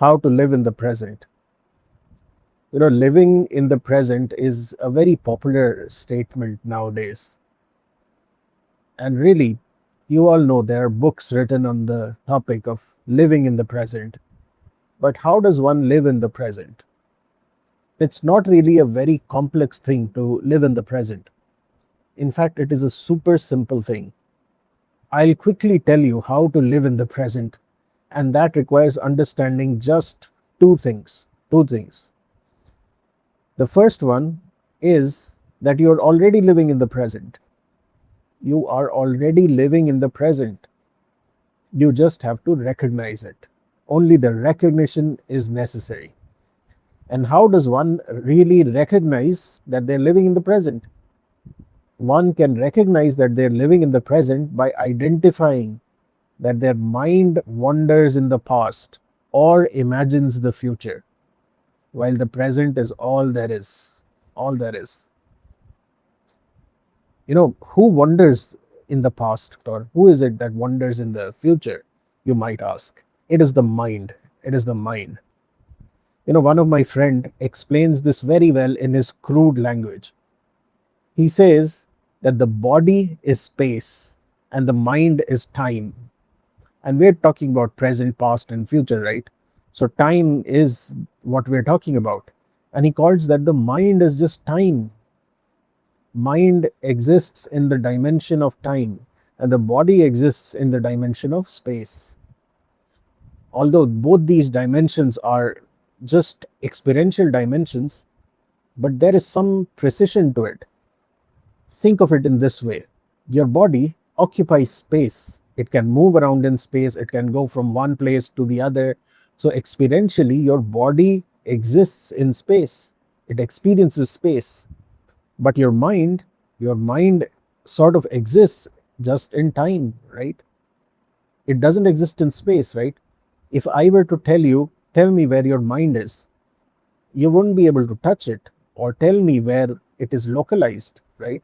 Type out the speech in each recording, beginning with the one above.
how to live in the present. Living in the present is a very popular statement nowadays. And really, you all know there are books written on the topic of living in the present. But how does one live in the present? It's not really a very complex thing to live in the present. In fact, it is a super simple thing. I'll quickly tell you how to live in the present, and that requires understanding just two things. Two things. The first one is that you're already living in the present. You are already living in the present. You just have to recognize it. Only the recognition is necessary. And how does one really recognize that they're living in the present? One can recognize that they're living in the present by identifying that their mind wanders in the past or imagines the future, while the present is all there is. All there is. Who wanders in the past, or who is it that wanders in the future, you might ask? It is the mind. It is the mind. One of my friend explains this very well in his crude language. He says that the body is space and the mind is time. And we're talking about present, past, and future, right? So time is what we're talking about. And he calls that the mind is just time. Mind exists in the dimension of time, and the body exists in the dimension of space. Although both these dimensions are just experiential dimensions, but there is some precision to it. Think of it in this way. Your body occupies space. It can move around in space. It can go from one place to the other. So experientially, your body exists in space. It experiences space. But your mind sort of exists just in time, right? It doesn't exist in space, right? If I were to tell me where your mind is, you wouldn't be able to touch it or tell me where it is localized, right?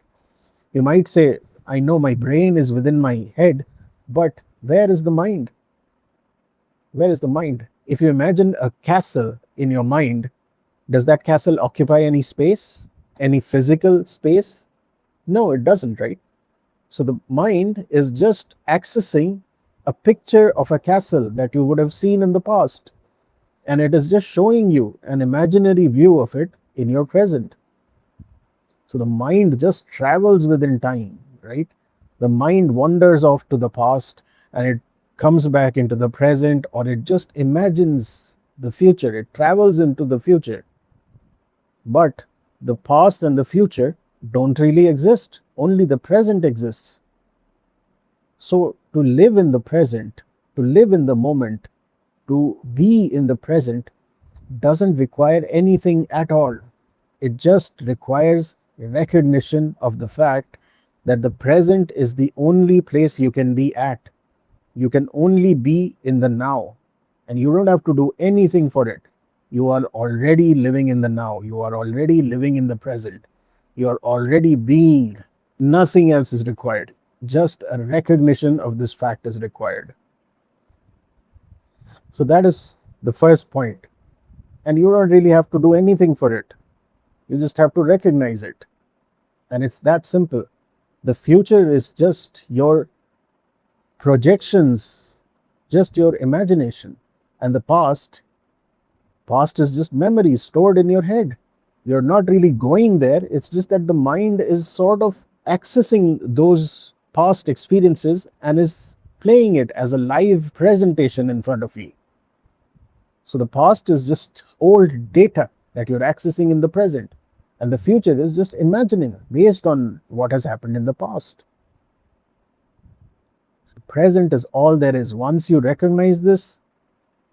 You might say, I know my brain is within my head, but where is the mind? Where is the mind? If you imagine a castle in your mind, does that castle occupy any space? Any physical space? No, it doesn't, right? So the mind is just accessing a picture of a castle that you would have seen in the past. And it is just showing you an imaginary view of it in your present. So the mind just travels within time, right? The mind wanders off to the past and it comes back into the present, or it just imagines the future. It travels into the future. But the past and the future don't really exist. Only the present exists. So to live in the present, to live in the moment, to be in the present doesn't require anything at all. It just requires recognition of the fact that the present is the only place you can be at. You can only be in the now, and you don't have to do anything for it. You are already living in the now. You are already living in the present. You are already being. Nothing else is required. Just a recognition of this fact is required. So that is the first point. And you don't really have to do anything for it. You just have to recognize it. And it's that simple. The future is just your projections, just your imagination. And the past is just memories stored in your head. You're not really going there. It's just that the mind is sort of accessing those past experiences and is playing it as a live presentation in front of you. So the past is just old data that you're accessing in the present, and the future is just imagining based on what has happened in the past. Present is all there is. Once you recognize this,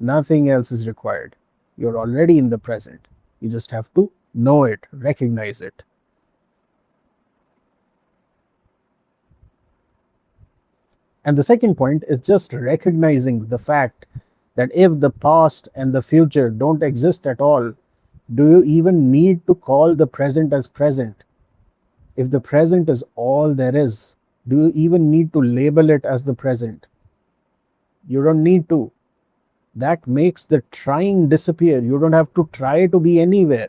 nothing else is required. You're already in the present. You just have to know it, recognize it. And the second point is just recognizing the fact that if the past and the future don't exist at all, do you even need to call the present as present? If the present is all there is, do you even need to label it as the present? You don't need to. That makes the trying disappear. You don't have to try to be anywhere.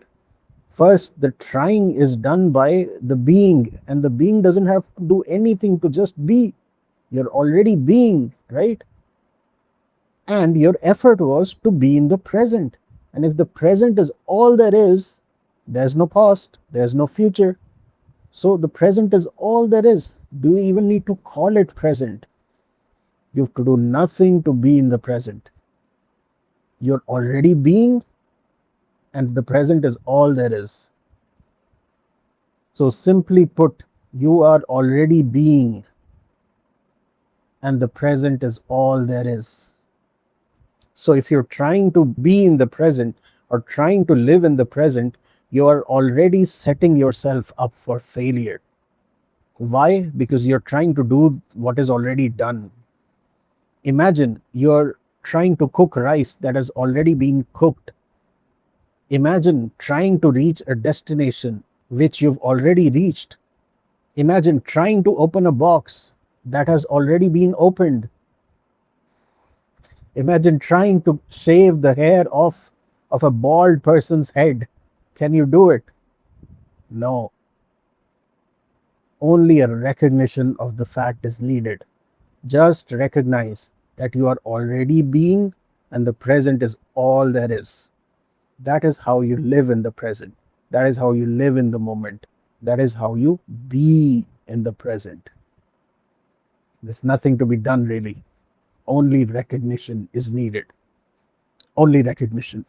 First, the trying is done by the being, and the being doesn't have to do anything to just be. You're already being, right? And your effort was to be in the present. And if the present is all there is, there's no past, there's no future. So the present is all there is. Do you even need to call it present? You have to do nothing to be in the present. You're already being, and the present is all there is. So simply put, you are already being, and the present is all there is. So if you're trying to be in the present or trying to live in the present, you are already setting yourself up for failure. Why? Because you're trying to do what is already done. Imagine you're trying to cook rice that has already been cooked. Imagine trying to reach a destination which you've already reached. Imagine trying to open a box that has already been opened. Imagine trying to shave the hair off of a bald person's head. Can you do it? No. Only a recognition of the fact is needed. Just recognize that you are already being, and the present is all there is. That is how you live in the present. That is how you live in the moment. That is how you be in the present. There's nothing to be done really. Only recognition is needed. Only recognition.